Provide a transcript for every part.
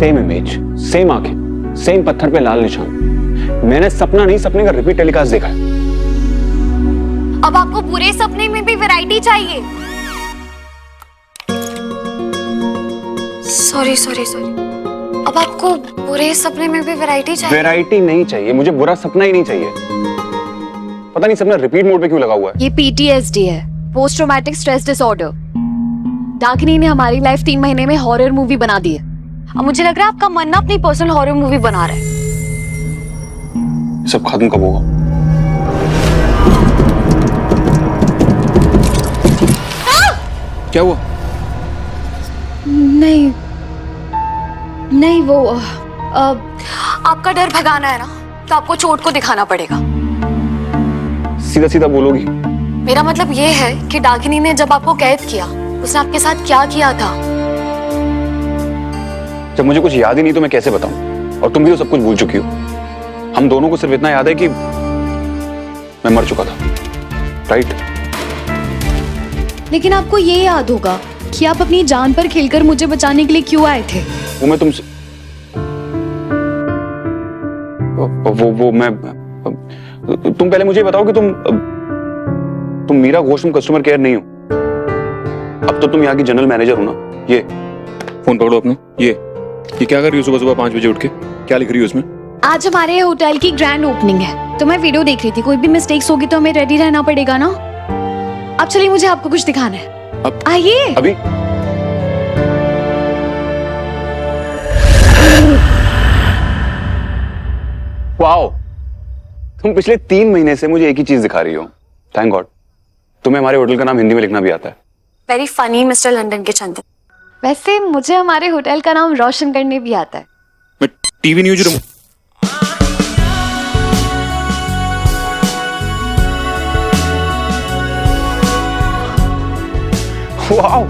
Same image, same आंखें, same पत्थर पे लाल निशान। मैंने सपना नहीं, सपने का रिपीट टेलीकास्ट देखा है। अब आपको पूरे सपने में भी वैरायटी चाहिए? सॉरी सॉरी सॉरी, अब आपको पूरे सपने में भी वैरायटी चाहिए? वैरायटी नहीं चाहिए मुझे, बुरा सपना ही नहीं चाहिए। पता नहीं सपना रिपीट मोड पे क्यों लगा हुआ है। ये PTSD है, पोस्ट ट्रॉमेटिक स्ट्रेस डिसऑर्डर। डाकिनी ने हमारी लाइफ 3 महीने में हॉरर मूवी बना दी है। अब मुझे लग रहा है आपका मन ना अपनी पर्सनल हॉरर मूवी बना रहा है। सब खत्म कब होगा? क्या हुआ? नहीं नहीं, वो आपका डर भगाना है ना, तो आपको चोट को दिखाना पड़ेगा। सीधा सीधा बोलोगी? मेरा मतलब ये है कि डाकिनी ने जब आपको कैद किया, उसने आपके साथ क्या किया था? जब मुझे कुछ याद ही नहीं तो मैं कैसे बताऊं? और तुम भी तो सब कुछ भूल चुकी हो। हम दोनों को सिर्फ इतना याद है कि मैं मर चुका था, राइट? लेकिन आपको ये याद होगा कि आप अपनी जान पर खेलकर मुझे बचाने के लिए क्यों आए थे? वो मैं तुमसे वो मैं तुम पहले मुझे बताओ कि तुम मीरा घोष, तुम कस्टमर केयर नहीं हो। अब तो तुम यहाँ की जनरल मैनेजर हो ना। ये फोन पकड़ो अपना। ये क्या कर रही हो सुबह सुबह 5 बजे उठ के? क्या लिख रही हो उसमें? आज हमारे होटल की ग्रैंड ओपनिंग है, तो मैं वीडियो देख रही थी। कोई भी मिस्टेक्स होगी तो हमें रेडी रहना पड़ेगा ना। अब चलिए, मुझे आपको कुछ दिखाना है। अब आइए। अभी वाओ, तुम पिछले 3 महीने से मुझे एक ही चीज दिखा रही हो। थैंक गॉड तुम्हें हमारे होटल का नाम हिंदी में लिखना भी आता है। वेरी फनी मिस्टर लंदन के चंदन। वैसे मुझे हमारे होटल का नाम रोशन करने भी आता है। मैं टीवी न्यूज वाओ,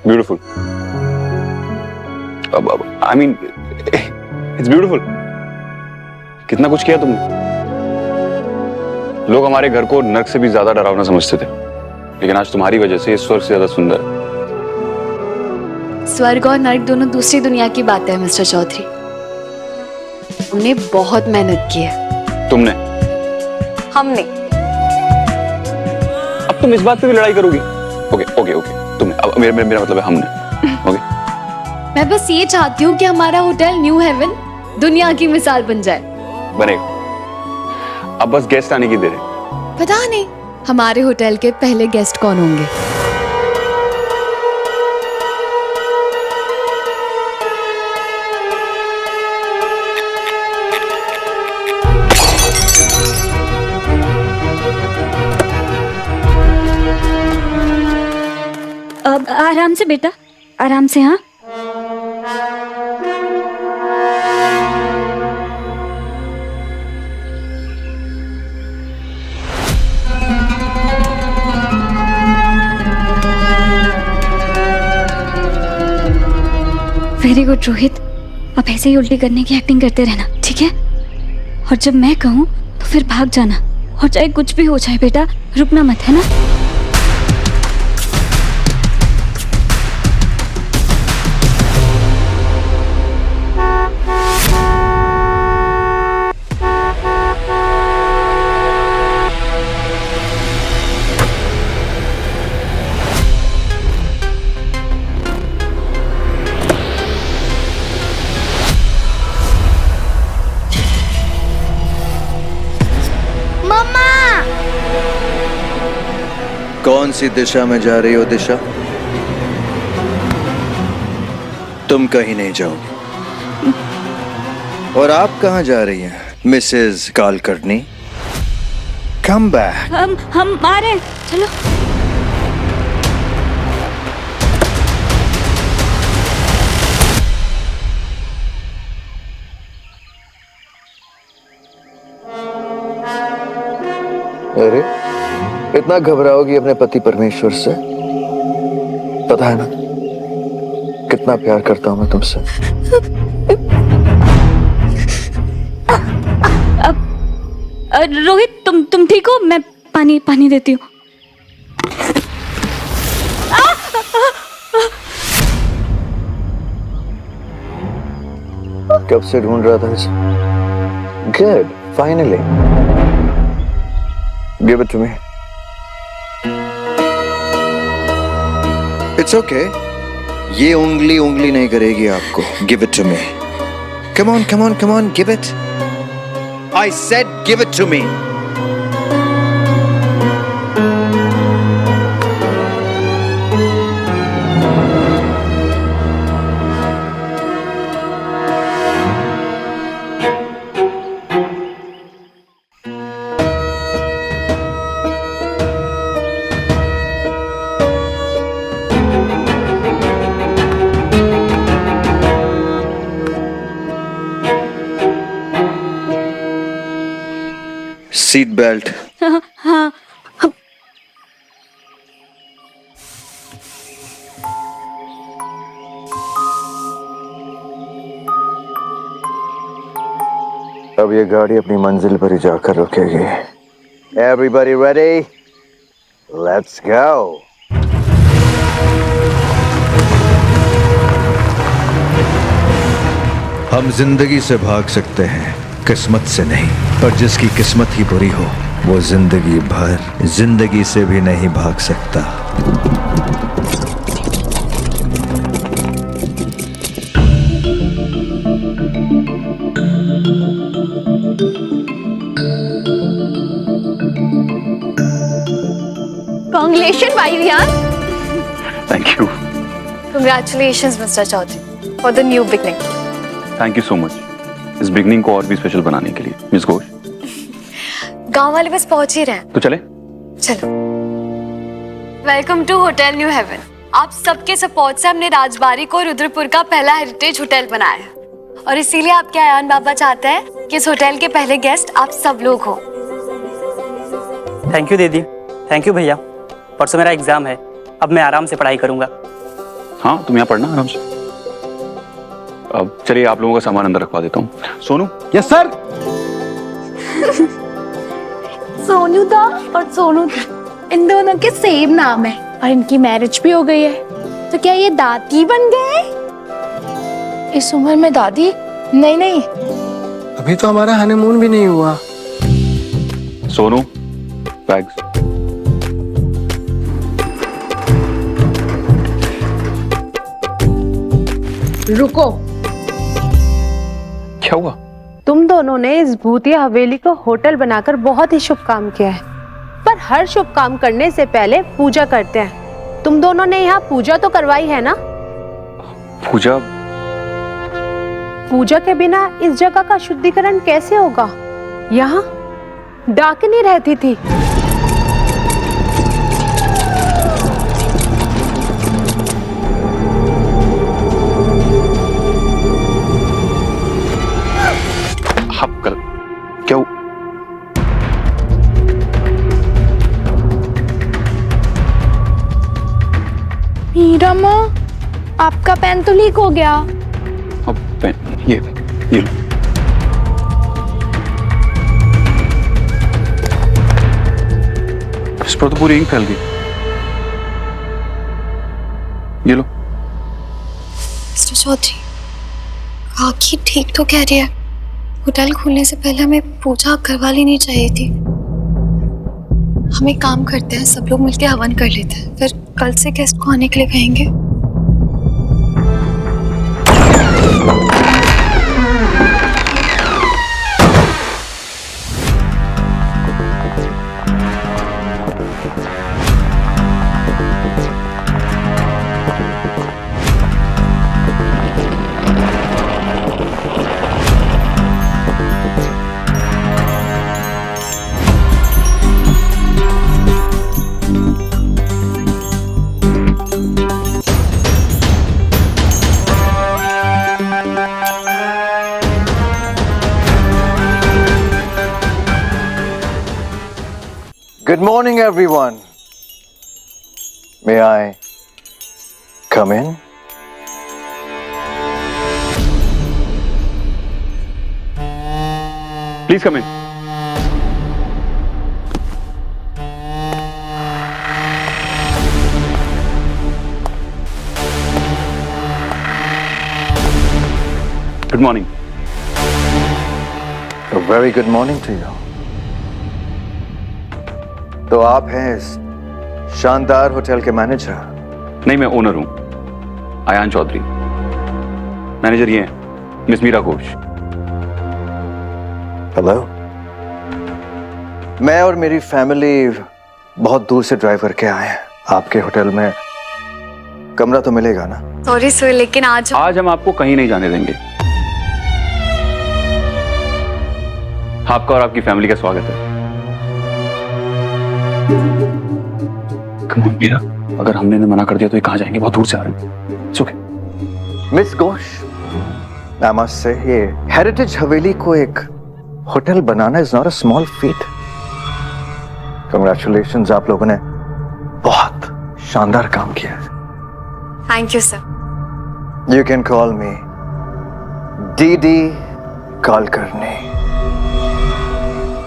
ब्यूटीफुल। अब आई मीन इट्स ब्यूटीफुल। कितना कुछ किया तुमने। लोग हमारे घर को नर्क से भी ज्यादा डरावना समझते थे, लेकिन आज तुम्हारी वजह से ये स्वर्ग से ज्यादा सुंदर है। स्वर्ग और नर्क दोनों दूसरी दुनिया की बात है मिस्टर चौधरी। हमने बहुत मेहनत की है। तुमने? हमने। अब तुम इस बात पे भी लड़ाई करोगी? ओके ओके ओके, तुमने। अब मेरा मतलब है हमने। ओके। मैं बस ये चाहती हूँ कि हमारा होटल न्यू हेवन दुनिया की मिसाल बन जाए। बनेगा। अब बस गेस्ट आने की देर है। पता नहीं हमारे होटल के पहले गेस्ट कौन होंगे। अब आराम से बेटा, आराम से। हाँ, वेरी गुड रोहित। अब ऐसे ही उल्टी करने की एक्टिंग करते रहना, ठीक है? और जब मैं कहूँ तो फिर भाग जाना, और चाहे कुछ भी हो जाए बेटा, रुकना मत, है ना? कौन सी दिशा में जा रही हो दिशा? तुम कहीं नहीं जाओगी। और आप कहां जा रही हैं मिसेस कालकर्णी? Come back. हम आ रहे हैं, चलो। अरे इतना घबराओगी अपने पति परमेश्वर से? पता है ना कितना प्यार करता हूं मैं तुमसे। रोहित, तुम ठीक हो? मैं पानी देती हूँ। कब से ढूंढ रहा था इसे। Good, finally. Give it to me. It's okay, ये उंगली उंगली नहीं करेगी आपको। Give it to me. Come on come on come on, give it. I said give it to me. Seat belt. हाँ। अब ये गाड़ी अपनी मंजिल पर ही जाकर रुकेगी। Everybody ready? Let's go. हम जिंदगी से भाग सकते हैं, किस्मत से नहीं। और जिसकी किस्मत ही बुरी हो, वो जिंदगी भर जिंदगी से भी नहीं भाग सकता। Congratulations, भाई Riyan. Thank you. Congratulations, Mr. Chaudhary, for the new beginning. Thank you so much इस बिगनिंग को और भी स्पेशल बनाने के लिए। मिस घोष, गांव वाले बस पहुंच ही रहे हैं। तो चले। चलो। Welcome to hotel New Haven. आप सबके सपोर्ट से हमने राजबाड़ी को रुद्रपुर का पहला हेरिटेज होटल बनाया है और इसीलिए आपके आयान बाबा चाहते हैं कि इस होटल के पहले गेस्ट आप सब लोग हो। थैंक यू दीदी। थैंक यू भैया। परसों मेरा एग्जाम है, अब मैं आराम से पढ़ाई करूंगा। हाँ, तुम यहाँ पढ़ना आराम से। अब चलिए, आप लोगों का सामान अंदर रखवा देता हूँ। सोनू। Yes sir. सोनू दा और सोनू दा, इन दोनों के सेम नाम है और इनकी मैरिज भी हो गई है। तो क्या ये दादी बन गए? इस उम्र में दादी? नहीं नहीं, अभी तो हमारा हनीमून भी नहीं हुआ। सोनू, बैग्स। रुको। क्या हुआ? तुम दोनों ने इस भूतिया हवेली को होटल बनाकर बहुत ही शुभ काम किया है, पर हर शुभ काम करने से पहले पूजा करते हैं। तुम दोनों ने यहाँ पूजा तो करवाई है ना? पूजा? पूजा के बिना इस जगह का शुद्धिकरण कैसे होगा? यहाँ डाकिनी रहती थी। आप कर क्या? मीरा माँ, आपका पेन तो लीक हो गया। अब पेन, ये लो। इस पर तो पूरी इंक फैल गई। ये लो। मिस्टर चौधरी, आखिर ठीक तो कह रही है। होटल खुलने से पहले हमें पूजा करवा लेनी चाहिए थी। हम एक काम करते हैं, सब लोग मिलकर हवन कर लेते हैं, फिर कल से गेस्ट को आने के लिए कहेंगे। Good morning, everyone. May I come in? Please come in. Good morning. Very good morning to you. तो आप हैं इस शानदार होटल के मैनेजर? नहीं, मैं ओनर हूं, आयान चौधरी। मैनेजर ये हैं मिस मीरा घोष। हेलो। मैं और मेरी फैमिली बहुत दूर से ड्राइव करके आए हैं। आपके होटल में कमरा तो मिलेगा ना? सॉरी सर, लेकिन आज हम आपको कहीं नहीं जाने देंगे। आपका और आपकी फैमिली का स्वागत है। कम ऑन मीरा, अगर हमने इन्हें मना कर दिया तो ये कहाँ जाएंगे? बहुत दूर से आ रहे हैं। It's okay. Miss Ghosh, I must say ये हेरिटेज हवेली को एक hotel banana is not a small feet. Congratulations, आप लोगों ने बहुत शानदार काम किया है। Thank you sir. You can call me DD Kulkarni.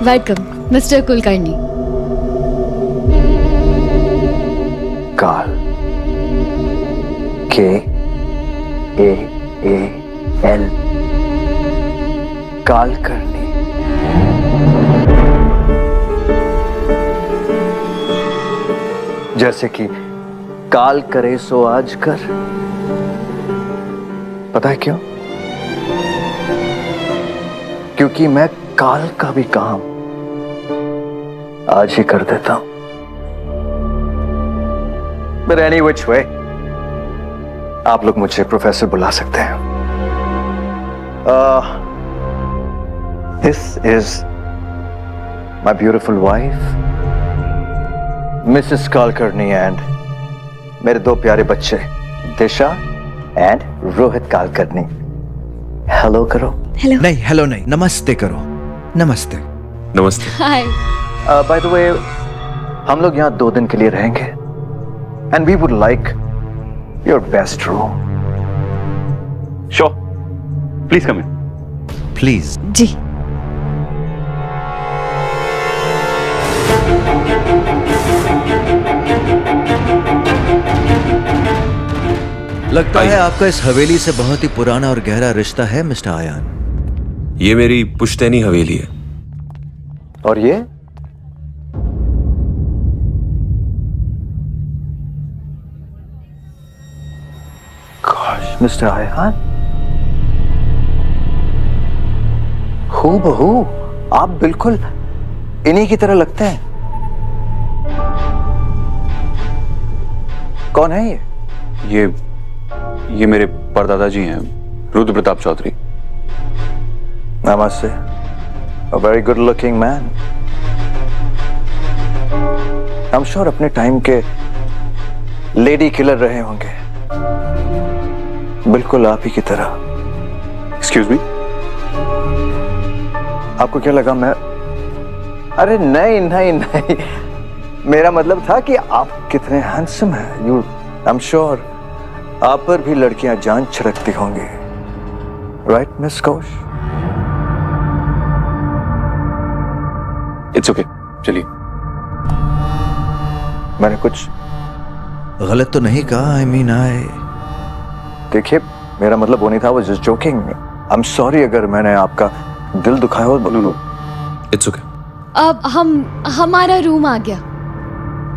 Welcome mister Kulkarni. काल, के ए ए एल, कुलकर्णी। जैसे कि काल करे सो आज कर। पता है क्यों? क्योंकि मैं काल का भी काम आज ही कर देता हूं। But any which way, आप लोग मुझे प्रोफेसर बुला सकते हैं। This is my beautiful wife, Mrs. Kulkarni, and मेरे दो प्यारे बच्चे दिशा एंड रोहित कुलकर्णी। हेलो करो। हेलो। नहीं हेलो नहीं, नमस्ते करो। नमस्ते। नमस्ते। हाय। बाय द वे, हम लोग यहाँ 2 दिन के लिए रहेंगे and we would like your best room. Sure. Please come in. Please. जी। लगता है आपका इस हवेली से बहुत ही पुराना और गहरा रिश्ता है मिस्टर आयान। ये मेरी पुश्तैनी हवेली है। और ये मिस्टर आयान, हूबहू आप बिल्कुल इन्हीं की तरह लगते हैं। कौन है ये? ये मेरे परदादा जी हैं, रुद्र प्रताप चौधरी। नमस्ते। A very good looking man. I'm sure अपने टाइम के लेडी किलर रहे होंगे, बिल्कुल आप ही की तरह। Excuse me? आपको क्या लगा मैं? अरे नहीं नहीं नहीं, मेरा मतलब था कि आप कितने हैंडसम हैं। यू, आई एम श्योर आप पर भी लड़कियां जान छिड़कती होंगी, right miss Ghosh? It's okay. चलिए। मैंने कुछ गलत तो नहीं कहा? आई मीन देखिए, मेरा मतलब वो नहीं था, वो just joking. I am sorry अगर मैंने आपका दिल दुखाया हो। No no, it's okay. अब हमारा रूम आ गया।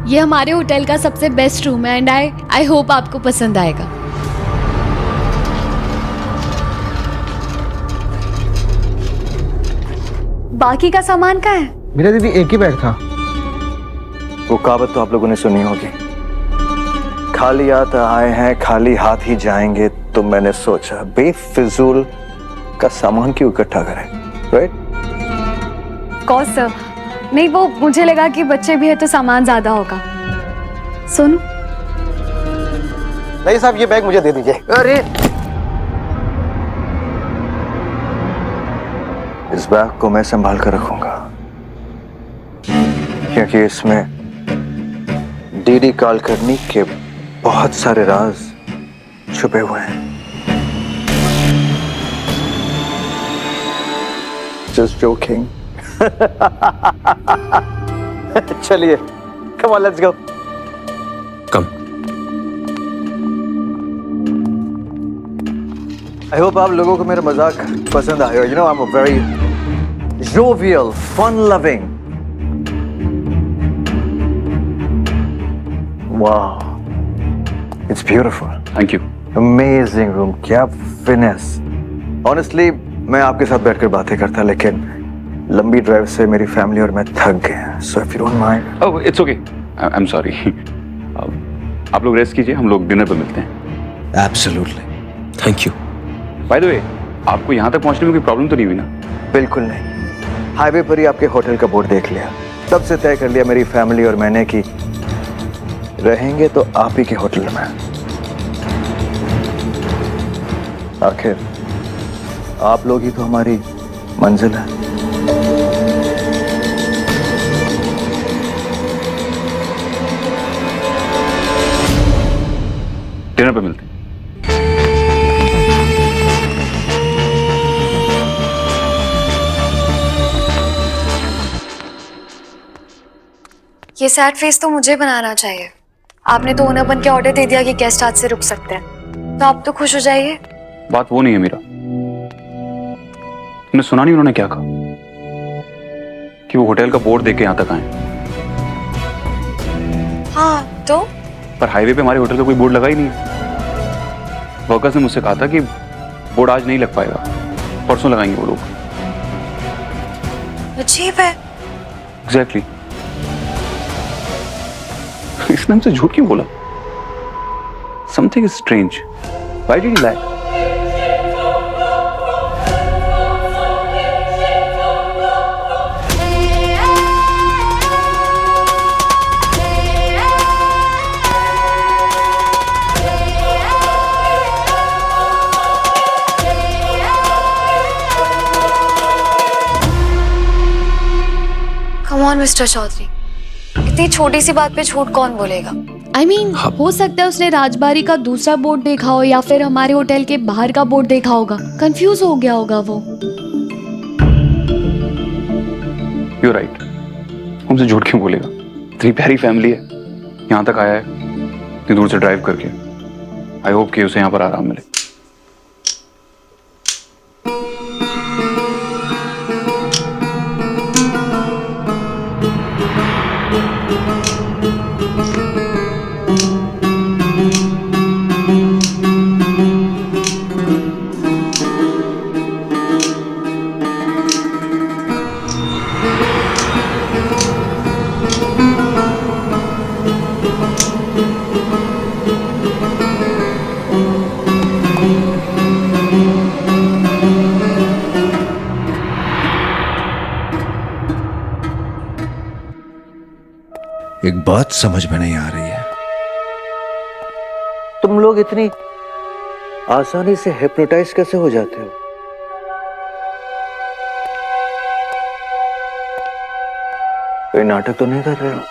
ये हमारे होटल का सबसे बेस्ट रूम है एंड आई होप आपको पसंद आएगा। बाकी का सामान कहाँ है? मेरा दीदी एक ही बैग था। वो कहावत तो आप लोगों ने सुनी होगी, खाली हाथ आए हैं खाली हाथ ही जाएंगे। तो मैंने सोचा बेफिजूल का सामान क्यों इकट्ठा करें, राइट? कौन सर? नहीं, वो मुझे लगा कि बच्चे भी है तो सामान ज्यादा होगा। सोनू। नहीं साहब, ये बैग मुझे दे दीजिए। अरे इस बैग को मैं संभाल कर रखूंगा, क्योंकि इसमें डीडी कुलकर्णी के बहुत सारे राज छुपे हुए हैं। Just joking. चलिए, come on, let's go. Come. I hope आप लोगों को मेरा मजाक पसंद आया। You know, I'm a very jovial, fun-loving. Wow, it's beautiful. Thank you. Amazing room, क्या finesse. Honestly, मैं आपके साथ बैठकर बातें करता, लेकिन लंबी ड्राइव से मेरी फैमिली और मैं थक गए हैं. So if you don't mind. Oh it's okay, I am sorry. आप लोग रेस्ट कीजिए, हम लोग डिनर पर मिलते हैं। Absolutely. Thank you. By the way, आपको यहाँ तक पहुँचने में कोई प्रॉब्लम तो नहीं हुई ना? बिल्कुल नहीं, हाईवे पर ही आपके होटल का बोर्ड देख लिया, तब से तय कर लिया मेरी फैमिली और मैंने कि रहेंगे तो आप ही के होटल में। आखिर आप लोग ही तो हमारी मंजिल है। डिनर पे मिलते हैं। ये सैड फेस तो मुझे बनाना चाहिए। आपने तो ओनर बन के ऑर्डर दे दिया कि गेस्ट आज से रुक सकते हैं, तो आप तो खुश हो जाइए। बात वो नहीं है मीरा, तुमने सुना नहीं उन्होंने क्या कहा? कि वो होटल का बोर्ड देख के यहाँ तक आए। हाँ तो? पर हाईवे पे हमारे होटल का कोई बोर्ड लगा ही नहीं है। वर्कर्स ने मुझसे कहा था कि बोर्ड आज नहीं लग पाएगा, परसों लगाएंगे वो लोग। अजीब है। एग्जैक्टली। इसने हमसे झूठ क्यों बोला? Something is strange. Why did he lie? Come on mister Chaudhary, इतनी छोटी सी बात पे झूठ कौन बोलेगा? I mean, हो सकता है उसने राजबारी का दूसरा बोर्ड देखा हो या फिर हमारे होटल के बाहर का बोर्ड देखा होगा, कंफ्यूज हो गया होगा वो। You're right. हमसे झूठ क्यों बोलेगा? इतनी प्यारी फैमिली है, यहाँ तक आया है इतनी दूर से ड्राइव करके। आई होप कि उसे यहाँ पर आराम मिले। एक बात समझ में नहीं आ रही है। तुम लोग इतनी आसानी से हिप्नोटाइज कैसे हो जाते हो? कोई नाटक तो नहीं कर रहे हो?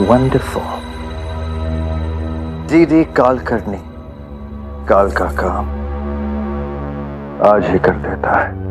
वंडरफुल। डीडी कालकर्णी काल का काम आज ही कर देता है।